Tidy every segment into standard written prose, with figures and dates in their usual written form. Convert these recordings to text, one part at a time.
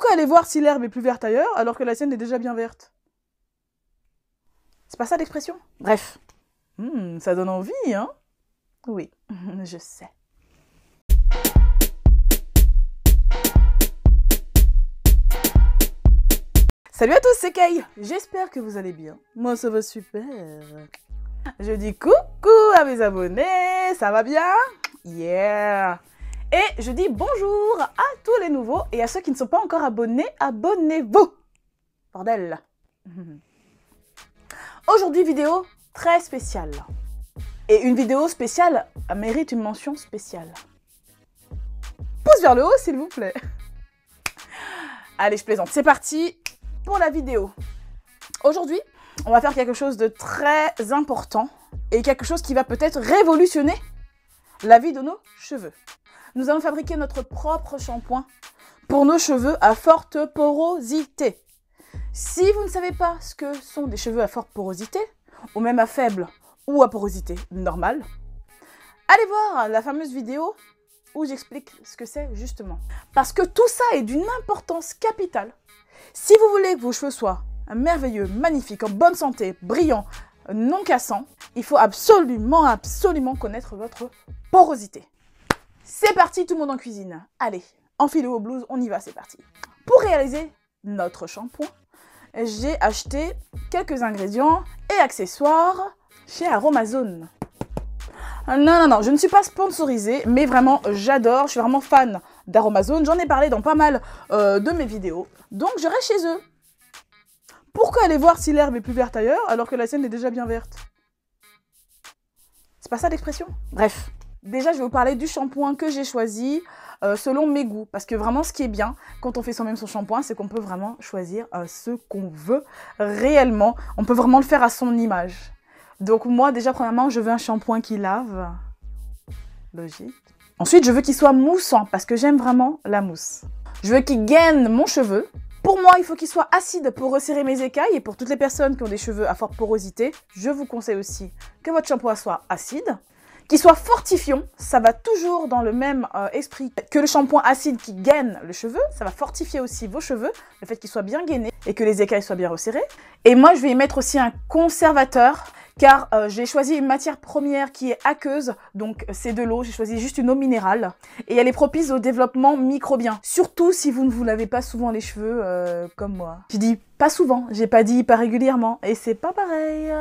Pourquoi aller voir si l'herbe est plus verte ailleurs alors que la sienne est déjà bien verte? C'est pas ça l'expression? Bref. Ça donne envie, hein? Oui, je sais. Salut à tous, c'est Kay. J'espère que vous allez bien. Moi, ça va super. Je dis coucou à mes abonnés. Ça va bien? Yeah! Et je dis bonjour à tous les nouveaux et à ceux qui ne sont pas encore abonnés, abonnez-vous! Bordel! Aujourd'hui, vidéo très spéciale. Et une vidéo spéciale mérite une mention spéciale. Pouce vers le haut, s'il vous plaît. Allez, je plaisante. C'est parti pour la vidéo. Aujourd'hui, on va faire quelque chose de très important et quelque chose qui va peut-être révolutionner la vie de nos cheveux. Nous allons fabriquer notre propre shampoing pour nos cheveux à forte porosité. Si vous ne savez pas ce que sont des cheveux à forte porosité, ou même à faible ou à porosité normale, allez voir la fameuse vidéo où j'explique ce que c'est justement. Parce que tout ça est d'une importance capitale. Si vous voulez que vos cheveux soient merveilleux, magnifiques, en bonne santé, brillants, non cassants, il faut absolument connaître votre porosité. C'est parti, tout le monde en cuisine. Allez, enfilez vos blouses, on y va, c'est parti. Pour réaliser notre shampoing, j'ai acheté quelques ingrédients et accessoires chez Aromazone. Non, je ne suis pas sponsorisée, mais vraiment, j'adore, je suis vraiment fan d'Aromazone. J'en ai parlé dans pas mal de mes vidéos, donc je reste chez eux. Pourquoi aller voir si l'herbe est plus verte ailleurs alors que la sienne est déjà bien verte? C'est pas ça l'expression? Bref, déjà je vais vous parler du shampoing que j'ai choisi selon mes goûts. Parce que vraiment ce qui est bien quand on fait soi-même son shampoing, c'est qu'on peut vraiment choisir ce qu'on veut réellement. On peut vraiment le faire à son image. Donc moi déjà premièrement je veux un shampoing qui lave. Logique. Ensuite je veux qu'il soit moussant parce que j'aime vraiment la mousse. Je veux qu'il gaine mon cheveu. Pour moi, il faut qu'il soit acide pour resserrer mes écailles et pour toutes les personnes qui ont des cheveux à forte porosité, je vous conseille aussi que votre shampoing soit acide, qu'il soit fortifiant, ça va toujours dans le même esprit que le shampoing acide qui gaine le cheveu, ça va fortifier aussi vos cheveux, le fait qu'ils soient bien gainés et que les écailles soient bien resserrées. Et moi, je vais y mettre aussi un conservateur car j'ai choisi une matière première qui est aqueuse, donc c'est de l'eau, j'ai choisi juste une eau minérale et elle est propice au développement microbien, surtout si vous ne vous lavez pas souvent les cheveux comme moi. Je dis pas souvent, j'ai pas dit pas régulièrement et c'est pas pareil.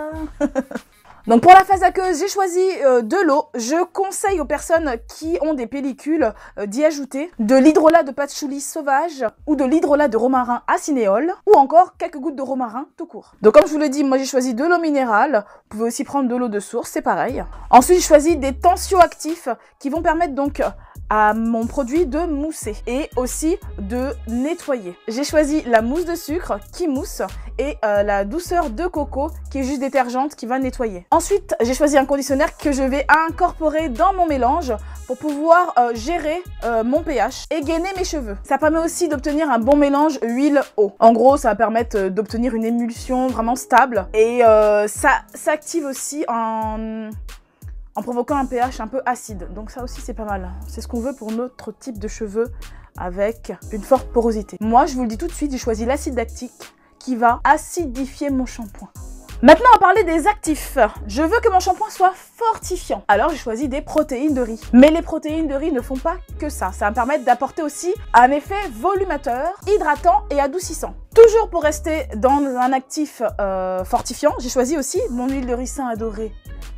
Donc pour la phase aqueuse, j'ai choisi de l'eau. Je conseille aux personnes qui ont des pellicules d'y ajouter de l'hydrolat de patchouli sauvage ou de l'hydrolat de romarin à cinéole ou encore quelques gouttes de romarin tout court. Donc comme je vous l'ai dit, moi j'ai choisi de l'eau minérale. Vous pouvez aussi prendre de l'eau de source, c'est pareil. Ensuite, j'ai choisi des tensioactifs qui vont permettre donc à mon produit de mousser et aussi de nettoyer. J'ai choisi la mousse de sucre qui mousse et la douceur de coco qui est juste détergente qui va nettoyer. Ensuite, j'ai choisi un conditionneur que je vais incorporer dans mon mélange pour pouvoir gérer mon pH et gainer mes cheveux. Ça permet aussi d'obtenir un bon mélange huile-eau. En gros, ça va permettre d'obtenir une émulsion vraiment stable et ça s'active aussi en provoquant un pH un peu acide. Donc ça aussi, c'est pas mal. C'est ce qu'on veut pour notre type de cheveux avec une forte porosité. Moi, je vous le dis tout de suite, j'ai choisi l'acide lactique qui va acidifier mon shampoing. Maintenant, on va parler des actifs. Je veux que mon shampoing soit fortifiant. Alors, j'ai choisi des protéines de riz. Mais les protéines de riz ne font pas que ça. Ça va me permettre d'apporter aussi un effet volumateur, hydratant et adoucissant. Toujours pour rester dans un actif fortifiant, j'ai choisi aussi mon huile de ricin adorée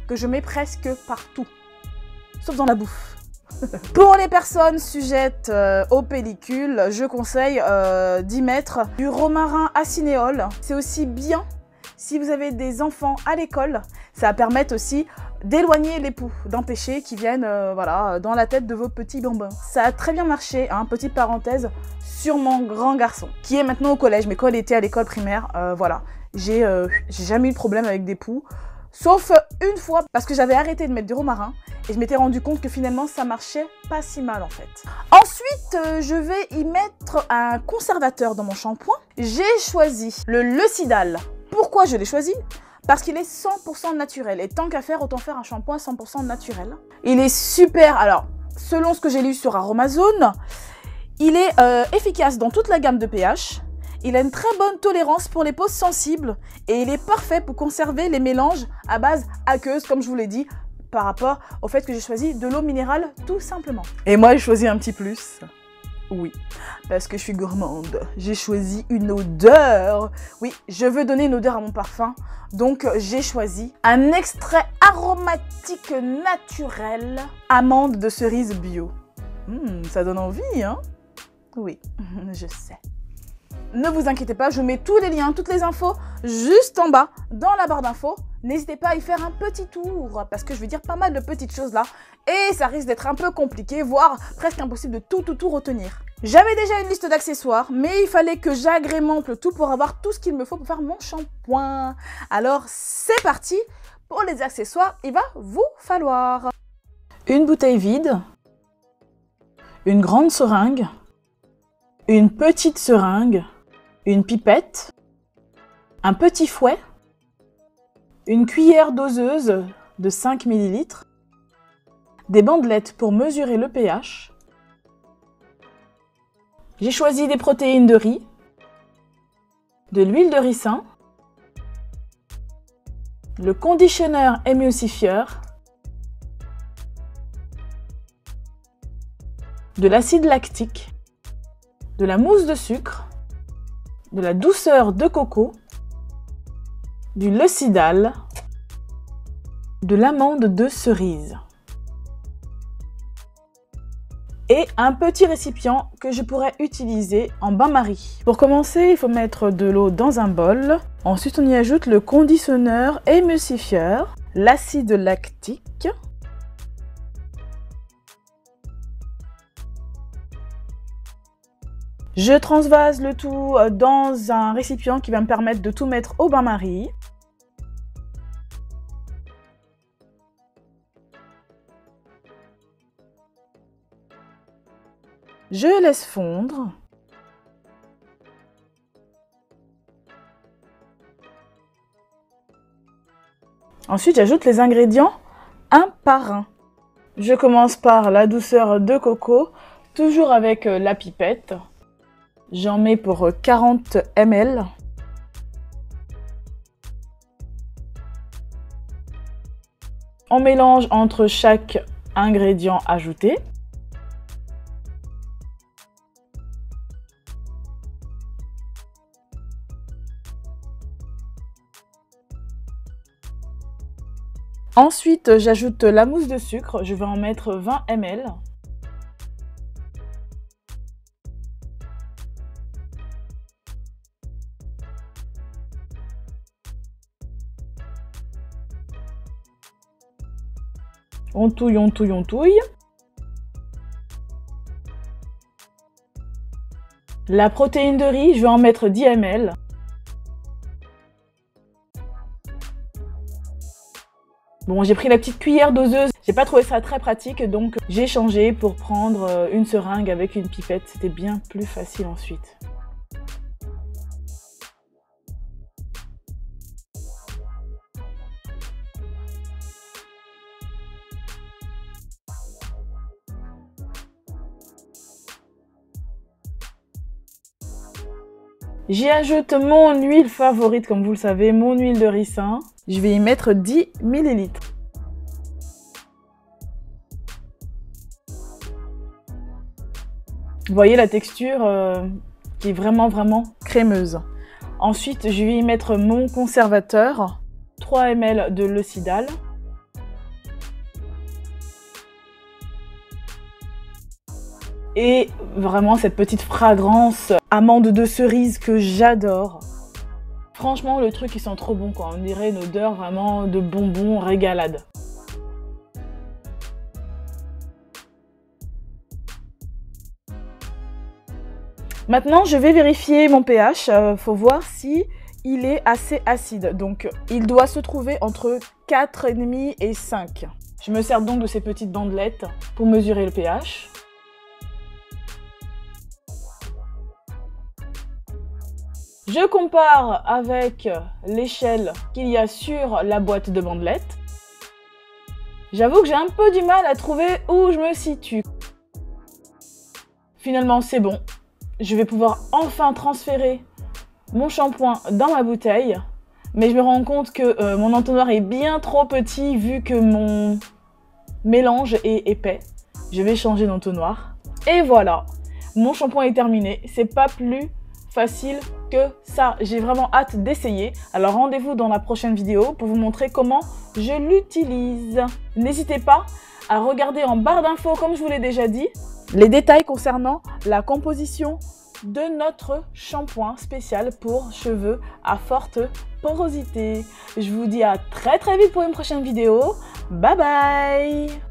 que je mets presque partout, sauf dans la bouffe. Pour les personnes sujettes aux pellicules, je conseille d'y mettre du romarin à cinéole. C'est aussi bien si vous avez des enfants à l'école. Ça va permettre aussi d'éloigner les poux, d'empêcher qu'ils viennent voilà, dans la tête de vos petits bambins. Ça a très bien marché, hein, petite parenthèse, sur mon grand garçon, qui est maintenant au collège, mais quand il était à l'école primaire, voilà, j'ai jamais eu de problème avec des poux. Sauf une fois, parce que j'avais arrêté de mettre du romarin et je m'étais rendu compte que finalement ça marchait pas si mal en fait. Ensuite, je vais y mettre un conservateur dans mon shampoing. J'ai choisi le Lucidal. Pourquoi je l'ai choisi? Parce qu'il est 100% naturel et tant qu'à faire, autant faire un shampoing 100% naturel. Il est super, alors selon ce que j'ai lu sur Aromazone, Il est efficace dans toute la gamme de pH. Il a une très bonne tolérance pour les peaux sensibles et il est parfait pour conserver les mélanges à base aqueuse, comme je vous l'ai dit, par rapport au fait que j'ai choisi de l'eau minérale tout simplement. Et moi, j'ai choisi un petit plus. Oui, parce que je suis gourmande. J'ai choisi une odeur. Oui, je veux donner une odeur à mon parfum. Donc, j'ai choisi un extrait aromatique naturel, amande de cerise bio. Ça donne envie, hein? Oui, je sais. Ne vous inquiétez pas, je mets tous les liens, toutes les infos juste en bas dans la barre d'infos. N'hésitez pas à y faire un petit tour parce que je vais dire pas mal de petites choses là et ça risque d'être un peu compliqué, voire presque impossible de tout retenir. J'avais déjà une liste d'accessoires, mais il fallait que j'agrémente le tout pour avoir tout ce qu'il me faut pour faire mon shampoing. Alors c'est parti, pour les accessoires, il va vous falloir une bouteille vide, une grande seringue, une petite seringue, une pipette, un petit fouet, une cuillère doseuse de 5 ml, des bandelettes pour mesurer le pH. J'ai choisi des protéines de riz, de l'huile de ricin, le conditionneur émulsifieur, de l'acide lactique, de la mousse de sucre, de la douceur de coco, du Lucidal, de l'amande de cerise et un petit récipient que je pourrais utiliser en bain-marie. Pour commencer, il faut mettre de l'eau dans un bol. Ensuite, on y ajoute le conditionneur émulsifieur, l'acide lactique, je transvase le tout dans un récipient qui va me permettre de tout mettre au bain-marie. Je laisse fondre. Ensuite, j'ajoute les ingrédients un par un. Je commence par la douceur de coco, toujours avec la pipette. J'en mets pour 40 ml. On mélange entre chaque ingrédient ajouté. Ensuite, j'ajoute la mousse de sucre. Je vais en mettre 20 ml. On touille, on touille, on touille. La protéine de riz, je vais en mettre 10 ml. Bon, j'ai pris la petite cuillère doseuse. J'ai pas trouvé ça très pratique, donc j'ai changé pour prendre une seringue avec une pipette. C'était bien plus facile ensuite. J'y ajoute mon huile favorite, comme vous le savez, mon huile de ricin. Je vais y mettre 10 ml. Vous voyez la texture qui est vraiment crémeuse. Ensuite, je vais y mettre mon conservateur, 3 ml de Lucidal. Et vraiment cette petite fragrance amande de cerise que j'adore. Franchement, le truc, il sent trop bon, quoi. On dirait une odeur vraiment de bonbons régalade. Maintenant, je vais vérifier mon pH. Faut voir si il est assez acide. Donc, il doit se trouver entre 4,5 et 5. Je me sers donc de ces petites bandelettes pour mesurer le pH. Je compare avec l'échelle qu'il y a sur la boîte de bandelettes. J'avoue que j'ai un peu du mal à trouver où je me situe. Finalement, c'est bon. Je vais pouvoir enfin transférer mon shampoing dans ma bouteille. Mais je me rends compte que mon entonnoir est bien trop petit vu que mon mélange est épais. Je vais changer d'entonnoir. Et voilà, mon shampoing est terminé. C'est pas plus facile que ça. J'ai vraiment hâte d'essayer. Alors rendez-vous dans la prochaine vidéo pour vous montrer comment je l'utilise. N'hésitez pas à regarder en barre d'infos, comme je vous l'ai déjà dit, les détails concernant la composition de notre shampoing spécial pour cheveux à forte porosité. Je vous dis à très vite pour une prochaine vidéo. Bye bye!